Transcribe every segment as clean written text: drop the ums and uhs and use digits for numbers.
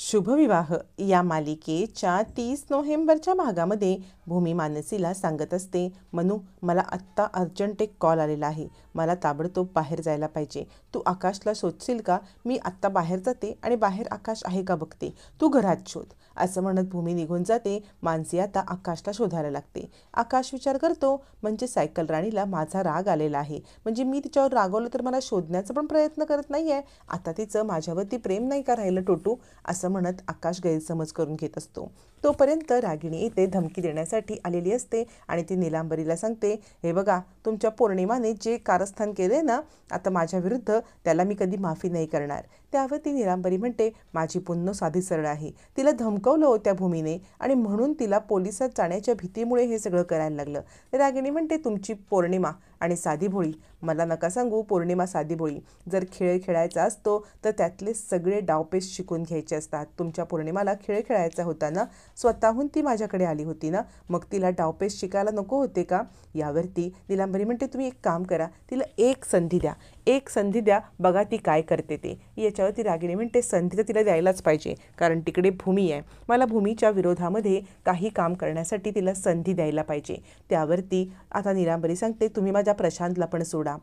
शुभविवाह या मालिकेच्या 30 नोव्हेंबरच्या भागामध्ये भूमी मानसीला सांगत असते, मनू मला आत्ता अर्जंट एक कॉल आलेला आहे, मला ताबडतोब बाहेर जायला पाहिजे, तू आकाशला शोधशील का? मी आत्ता बाहेर जाते आणि बाहेर आकाश आहे का बघते, तू घरात शोध. असं म्हणत भूमी निघून जाते. मानसी आता आकाशला शोधायला लागते. आकाश विचार करतो, म्हणजे सायकल राणीला माझा राग आलेला आहे, म्हणजे मी तिच्यावर रागवलं तर मला शोधण्याचा पण प्रयत्न करत नाही आहे, आता तिचं माझ्यावरती प्रेम नाही का राहिलं टोटू, असं म्हणत आकाश गैरसमज करून घेत असतो. तोपर्यंत रागिणी इथे धमकी देण्यासाठी आलेली असते आणि ती नीलांबरीला सांगते, हे बघा तुमच्या पौर्णिमाने जे कारस्थान केले ना आता माझ्या विरुद्ध, त्याला मी कधी माफी नाही करणार. त्यावर ती नीलांबरी म्हणते, माझी पुन्हा साधी सरळ आहे, तिला धमकवलं होत्या भूमीने आणि म्हणून तिला पोलिसात जाण्याच्या भीतीमुळे हे सगळं करायला लागलं. रागिणी म्हणते, तुमची पौर्णिमा आणि साधी भोळी, मला नका सांगू पौर्णिमा साधी भोळी, जर खेळ खेळायचा असतो तर त्यातले सगळे डावपेच शिकून घ्यायचे असतात. तुमच्या पौर्णिमाला खेळ खेळायचा होता ना, स्वतःहून ती माझ्याकडे आली होती ना, मग तिला डावपेच शिकायला नको होते का? यावरती नीलांबरी म्हणते, तुम्ही एक काम करा, तिला एक संधी द्या, एक संधी द्या, बघा ती काय करते ते. याच्यावरती रागिणी म्हणते, संधी तर तिला द्यायलाच पाहिजे, कारण तिकडे भूमी आहे, मला भूमीच्या विरोधामध्ये काही काम करण्यासाठी तिला संधी द्यायला पाहिजे. त्यावरती आता नीलांबरी सांगते, तुम्ही माझ्या प्रशांतला पण सोडा.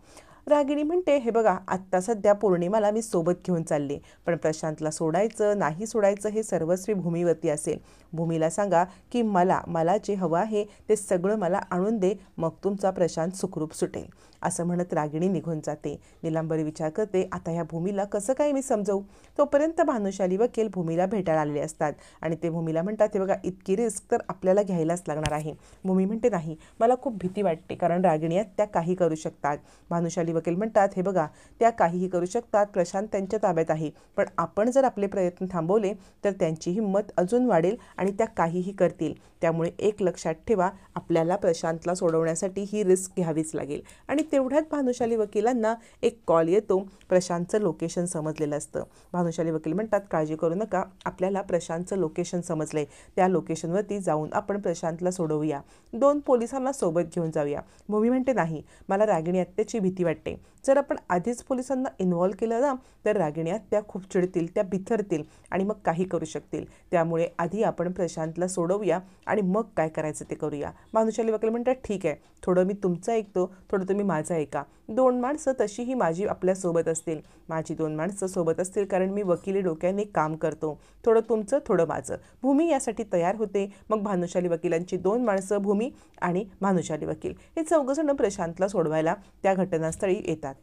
रागिणी म्हणते, हे बघा आत्ता सध्या पौर्णिमाला मी सोबत घेऊन चालले, पण प्रशांतला सोडायचं नाही सोडायचं हे सर्वस्वी भूमीवरती असेल. भूमीला सांगा की मला जे हवं आहे ते सगळं मला आणून दे, मग तुमचा प्रशांत सुखरूप सुटेल. असं म्हणत रागिणी निघून जाते. नीलांबरी विचार करते, आता ह्या भूमीला कसं काय मी समजवू. तोपर्यंत भानुशाली वकील भूमीला भेटायला आलेले असतात आणि ते भूमीला म्हणतात, हे बघा इतकी रिस्क तर आपल्याला घ्यायलाच लागणार आहे. भूमी म्हणते, नाही मला खूप भीती वाटते, कारण रागिणी त्या काही करू शकतात. भानुशाली वकील म्हणतात, हे बघा त्या काहीही करू शकतात, प्रशांत त्यांच्या ताब्यात आहे, पण आपण जर आपले प्रयत्न थांबवले तर त्यांची हिंमत अजून वाढेल आणि त्या काहीही करतील. त्यामुळे एक लक्षात ठेवा, आपल्याला प्रशांतला सोडवण्यासाठी ही रिस्क घ्यावीच लागेल. आणि तेवढ्यात भानुशाली वकिलांना एक कॉल येतो. प्रशांतचं लोकेशन समजलेलं असतं. भानुशाली वकील म्हणतात, काळजी करू नका, आपल्याला प्रशांतचं लोकेशन समजलंय, त्या लोकेशनवरती जाऊन आपण प्रशांतला सोडवूया, 2 पोलिसांना सोबत घेऊन जाऊया. भूमी म्हणते, नाही मला रागिणी आत्याची भीती वाटते, जर आपण आधीच पोलिसांना इन्व्हॉल्व केलं ना तर रागिणी आत्या खूप चिडतील, त्या बिथरतील आणि मग काही करू शकतील. त्यामुळे आधी आपण प्रशांतला सोडवूया आणि मग काय करायचं ते करूया. भानुशाली वकील म्हणतात, ठीक आहे, थोडं मी तुमचं ऐकतो, थोडं तुम्ही माझं ऐका. 2 माणसं तशीही माझी आपल्यासोबत असतील, माझी 2 माणसं सोबत असतील, कारण मी वकिली डोक्याने काम करतो, थोडं तुमचं थोडं माझं. भूमी यासाठी तयार होते. मग भानुशाली वकिलांची 2 माणसं, भूमी आणि भानुशाली वकील, हे चौघजण प्रशांतला सोडवायला त्या घटनास्थळी येतात.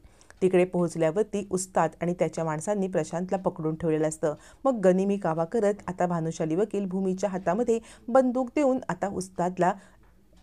तिकडे पोहोचल्यावरती उस्ताद आणि त्याच्या माणसांनी प्रशांतला पकडून ठेवलेलं असतं. मग गनिमी कावा करत आता भानुशाली वकील भूमीच्या हातामध्ये बंदूक देऊन आता उस्तादला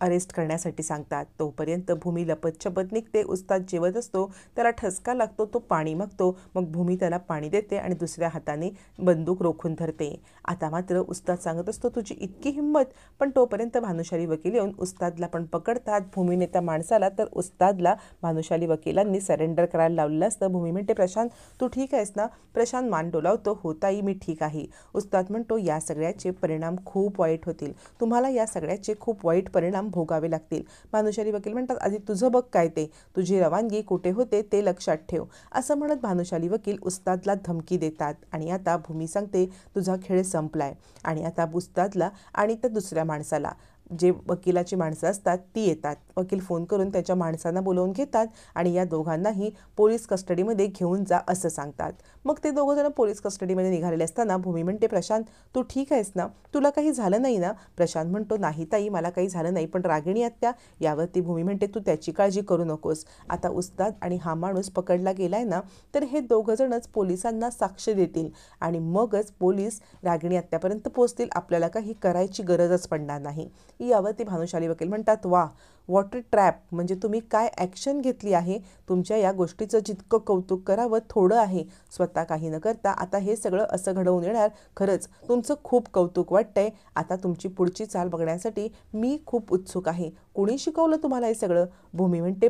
अरेस्ट करण्यासाठी सांगतात. तोपर्यंत भूमी लपतछपत निघते. उस्ताद जेवत असतो, त्याला ठसका लागतो, तो पाणी मागतो. मग भूमी त्याला पाणी देते आणि दुसऱ्या हाताने बंदूक रोखून धरते. आता मात्र उस्ताद सांगत असतो, तुझी इतकी हिंमत, पण तोपर्यंत भानुशाली वकील येऊन उस्तादला पण पकडतात. भूमीने त्या माणसाला तर उस्तादला भानुशाली वकिलांनी सरेंडर करायला लावलेलं असतं. भूमी म्हणते, प्रशांत तू ठीक आहेस ना? प्रशांत मान डोलावतो, हो ताई मी ठीक आहे. उस्ताद म्हणतो, या सगळ्याचे परिणाम खूप वाईट होतील, तुम्हाला या सगळ्याचे खूप वाईट परिणाम भोगावे लागतील. भानुशाली वकील म्हणतात, आधी तुझं बघ काय ते, तुझी रवानगी कुठे होते ते लक्षात ठेव. असं म्हणत भानुशाली वकील उस्तादला धमकी देतात. आणि आता भूमी सांगते, तुझा खेळ संपलाय. आणि आता उस्तादला आणि त्या दुसऱ्या माणसाला, जे वकिलाची माणसं असतात ती येतात. वकील फोन करून त्याच्या माणसांना बोलवून घेतात आणि या दोघांनाही पोलीस कस्टडीमध्ये घेऊन जा असं सांगतात. मग ते दोघंजण पोलीस कस्टडीमध्ये निघालेले असताना भूमी म्हणते, प्रशांत तू ठीक आहेस ना? तुला काही झालं नाही ना? प्रशांत म्हणतो, नाही ताई मला काही झालं नाही, पण रागिणी आत्या. यावरती भूमी म्हणते, तू त्याची काळजी करू नकोस, आता उस्ताद आणि हा माणूस पकडला गेलाय ना तर हे दोघंजणच पोलिसांना साक्ष देतील आणि मगच पोलीस रागिणी आत्यापर्यंत पोहोचतील, आपल्याला काही करायची गरजच पडणार नाही. यावरती भानुशाली वकील म्हणतात, वा वॉटर ट्रॅप, म्हणजे तुम्ही काय ॲक्शन घेतली आहे, तुमच्या या गोष्टीचं जितकं कौतुक करावं थोडं आहे, स्वतः काही न करता आता हे सगळं असं घडवून येणार, खरंच तुमचं खूप कौतुक वाटतंय. आता तुमची पुढची चाल बघण्यासाठी मी खूप उत्सुक आहे. कोणी शिकवलं तुम्हाला हे सगळं? भूमी म्हणते,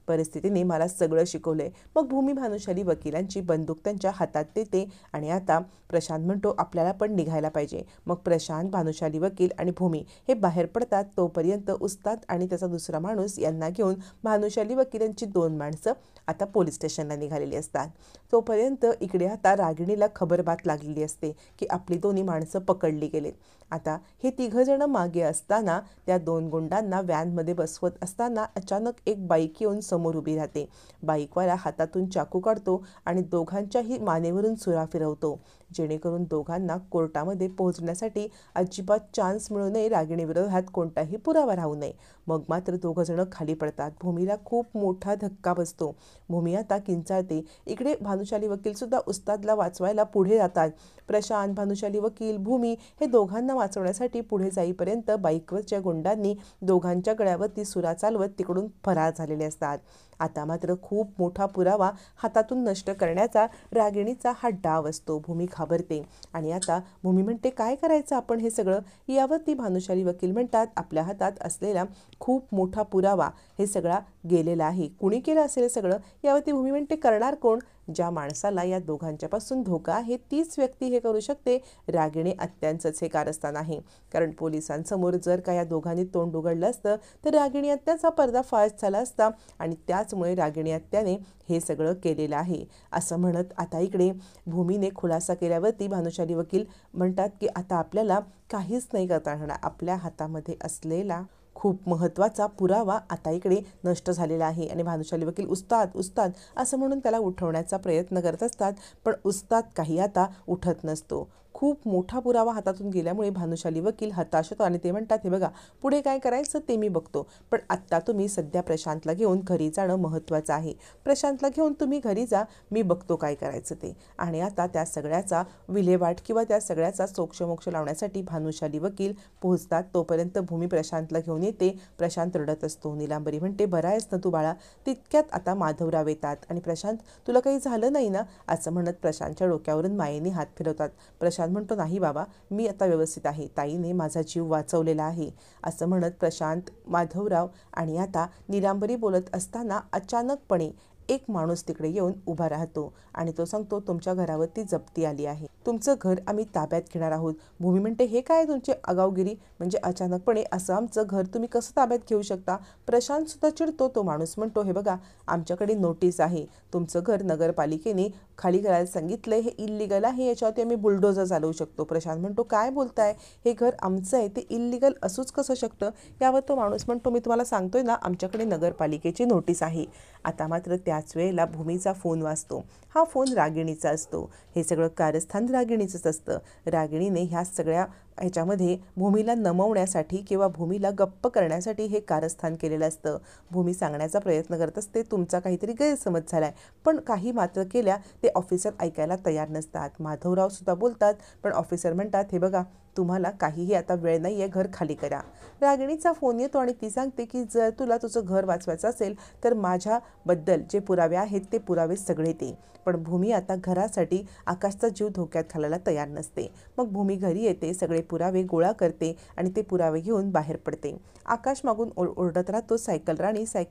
परिस्थितीने मला सगळं शिकवलंय. मग भूमी भानुशाली वकिलांची बंदूक त्यांच्या हातात देते आणि आता प्रशांत म्हणतो, आपल्याला पण निघायला पाहिजे. मग प्रशांत, भानुशाली वकील आणि भूमी हे बाहेर पडतात. तोपर्यंत उस्ताद आणि त्याचा दुसरा माणूस यांना घेऊन भानुशाली वकील यांची 2 माणसं आता पोलीस स्टेशनला निघालेली असतात. तोपर्यंत इकडे आता रागिणीला खबरबात लागलेली असते की आपली दोन्ही माणसं पकडली गेलेत. आता हे 3 जण मागे असताना त्या 2 गुंडांना व्हॅनमध्ये बसवत असताना अचानक एक बाईक येऊन समोर उभी राहते. बाईकवाला हातातून चाकू काढतो आणि दोघांच्याही मानेवरून सुरा फिरवतो, जेणेकरून दोघांना कोर्टामध्ये पोहोचण्यासाठी अजिबात चान्स मिळू नये, रागिणीविरोधात कोणताही पुरावा राहू नये. मग मात्र 2 जण खाली पडतात. भूमीला खूप मोठा धक्का बसतो. भूमी आता किंचाळते. इकडे भानुशाली वकील सुद्धा उस्तादला वाचवायला पुढे जातात. प्रशांत, भानुशाली वकील, भूमी हे दोघांना वाचवण्यासाठी पुढे जाईपर्यंत बाईकवरच्या गुंडांनी दोघांच्या गळ्यावरती सुरा चालवत तिकडून फरार झालेले असतात. आता मात्र खूप मोठा पुरावा हातातून नष्ट करण्याचा रागिणीचा हा डाव असतो. भूमी घाबरते आणि आता भूमी म्हणते काय करायचं आपण हे सगळं. यावरती भानुशाली वकील म्हणतात आपल्या हातात असलेला खूप मोठा पुरावा हे सगळा गेलेला आहे. कुणी केलं असेल हे सगळं. यावरती भूमी म्हणते करणार कोण. ज्या माणसाला या दोघांच्यापासून धोका आहे तीच व्यक्ती हे करू शकते. रागिणी आत्यांचंच हे कारस्थान आहे. कारण पोलिसांसमोर जर का या दोघांनी तोंड उघडलं असतं तर रागिणी आत्याचा पर्दाफाश झाला असता आणि त्याचमुळे रागिणी आत्याने हे सगळं केलेलं आहे असं म्हणत आता इकडे भूमीने खुलासा केल्यावरती भानुशाली वकील म्हणतात की आता आपल्याला काहीच नाही करता येणार. आपल्या हातामध्ये असलेला खूप महत्त्वाचा पुरावा आता इकडे नष्ट झालेला आहे. आणि भानुशाली वकील उस्ताद उस्ताद असं म्हणून त्याला उठवण्याचा प्रयत्न करत असतात, पण उस्ताद काही आता उठत नसतो. खूप मोठा पुरावा हातातून गेल्यामुळे भानुशाली वकील हताश होतो आणि ते म्हणतात हे बघा पुढे काय करायचं ते मी बघतो, पण आत्ता तुम्ही सध्या प्रशांतला घेऊन घरी जाणं महत्त्वाचं आहे. प्रशांतला घेऊन तुम्ही घरी जा, मी बघतो काय करायचं ते. आणि आता त्या सगळ्याचा विल्हेवाट किंवा त्या सगळ्याचा सोक्षमोक्ष लावण्यासाठी भानुशाली वकील पोहोचतात. तोपर्यंत भूमी प्रशांतला घेऊन येते. प्रशांत रडत असतो. नीलांबरी म्हणते बरा आहेस ना तू बाळा. तितक्यात आता माधवराव येतात आणि प्रशांत तुला काही झालं नाही ना असं म्हणत प्रशांतच्या डोक्यावरून मायेने हात फिरवतात. प्रशांत म्हणतो नाही बाबा मी आता व्यवस्थित आहे, ताईने माझा जीव वाचवलेला आहे असं म्हणत प्रशांत, माधवराव आणि आता नीलांबरी बोलत असताना अचानकपणे एक माणूस तिकडे येऊन उभा राहतो आणि तो सांगतो तुमच्या घरावरती जप्ती आली आहे, तुमचं घर आम्ही ताब्यात घेणार आहोत. भूमी म्हणते हे काय तुमची आगाऊगिरी, म्हणजे अचानकपणे असं आमचं घर तुम्ही कसं ताब्यात घेऊ शकता. प्रशांत सुद्धा चिडतो. तो माणूस म्हणतो हे बघा आमच्याकडे नोटीस आहे, तुमचं घर नगरपालिकेने खाली करायला सांगितलंय, हे इल्लिगल आहे, याच्यावरती आम्ही बुलडोजर चालवू शकतो. प्रशांत म्हणतो काय बोलताय, हे घर आमचं आहे, ते इल्लिगल असूच कसं शकतं. यावर तो माणूस म्हणतो मी तुम्हाला सांगतोय ना आमच्याकडे नगरपालिकेची नोटीस आहे. आता मात्र त्याच वेळेला भूमीचा फोन वाजतो. हा फोन रागिणीचा असतो. हे सगळं कारस्थान रागिणीचंच असतं. रागिणीने ह्या सगळ्या ह्याच्यामध्ये भूमीला नमवण्यासाठी किंवा भूमीला गप्प करण्यासाठी हे कारस्थान केलेलं असतं. भूमी सांगण्याचा प्रयत्न करत असते तुमचा काहीतरी गैरसमज झालाय, पण काही मात्र केल्या ते ऑफिसर ऐकायला तयार नसतात. माधवराव सुद्धा बोलतात, पण ऑफिसर म्हणतात हे बघा तुम्हाला काहीही आता वेळ नाही आहे, घर खाली करा. रागिणीचा फोन येतो आणि ती सांगते की जर तुला तुझं घर वाचवायचं असेल तर माझ्याबद्दल जे पुरावे आहेत ते पुरावे सगळे दे. पण भूमी आता घरासाठी आकाशचा जीव धोक्यात घालायला तयार नसते. मग भूमी घरी येते, सगळे पुरावे गोळा करते आणि ते पुरावे घेऊन बाहेर पडते. आकाश मागून ओरडत राहतो सायकल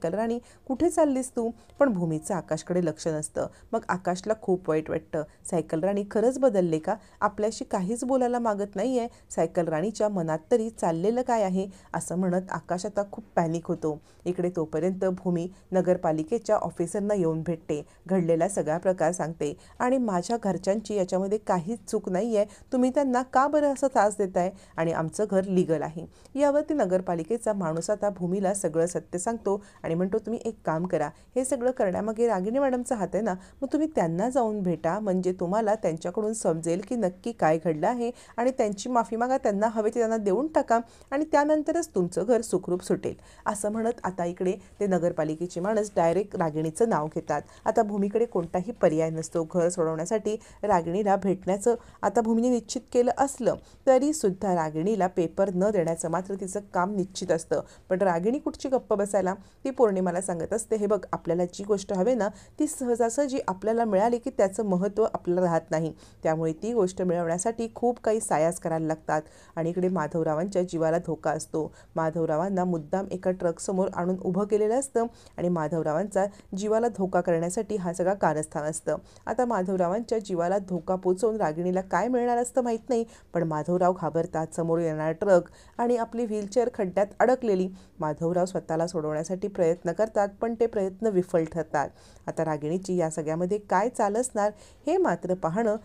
राणी कुठे चाललीस तू. पण भूमीचं आकाशकडे लक्ष नसतं. मग आकाशला खूप वाईट वाटतं. सायकल राणी खरंच बदलले का, आपल्याशी काहीच बोलायला मागत नाही आहे, सायकल राणीच्या मनात तरी चाललेलं काय आहे असं म्हणत आकाश आता खूप पॅनिक होतो. इकडे तोपर्यंत भूमी नगरपालिकेच्या ऑफिसरना येऊन भेटते, घडलेला सगळा प्रकार सांगते आणि माझ्या घरच्यांची याच्यामध्ये काहीच चूक नाही आहे, तुम्ही त्यांना का बरं असं त्रास देताय आणि आमचं घर लिगल आहे. यावरती नगरपालिकेचा माणूस आता भूमीला सगळं सत्य सांगतो आणि म्हणतो तुम्ही एक काम करा, हे सगळं करण्यामागे रागिणी मॅडमचा हात आहे ना, मग तुम्ही त्यांना जाऊन भेटा, म्हणजे तुम्हाला त्यांच्याकडून समजेल की नक्की काय घडलं आहे आणि त्यांची माफी मागा, त्यांना हवे ते त्यांना देऊन टाका आणि त्यानंतरच तुमचं घर सुखरूप सुटेल असं म्हणत आता इकडे ते नगरपालिकेचे माणूस डायरेक्ट रागिणीचं नाव घेतात. आता भूमीकडे कोणताही पर्याय नसतो. घर सोडवण्यासाठी रागिणीला भेटण्याचं आता भूमीने निश्चित केलं असलं तरी सुद्धा रागिणीला पेपर न देण्याचं मात्र तिचं काम निश्चित असतं. पण रागिणी कुठची गप्प बसायला, ती पौर्णिमाला सांगत असते हे बघ आपल्याला जी गोष्ट हवे ना ती सहजासहजी आपल्याला मिळाली की त्याचं महत्त्व आपल्याला राहत नाही, त्यामुळे ती गोष्ट मिळवण्यासाठी खूप काही सायास करायला लागतात. आणि इकडे माधवरावांच्या जीवाला धोका असतो. माधवरावांना मुद्दाम एका ट्रकसमोर आणून उभं केलेलं असतं आणि माधवरावांचा जीवाला धोका करण्यासाठी हा सगळा कारस्थान असतं. आता माधवरावांच्या जीवाला धोका पोचवून रागिणीला काय मिळणार असतं माहीत नाही, पण माधवराव घाबरतात. समोर येणारा ट्रक आणि आपली व्हीलचेअर खड्ड्यात अडकलेली. माधवराव स्वतःला सोडवण्यासाठी प्रयत्न करतात, पण ते प्रयत्न विफल ठरतात. आता रागिणीची या सगळ्यामध्ये काय चाल असणार हे मात्र पाहणं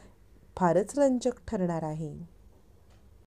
फारच रंजक ठरणार आहे.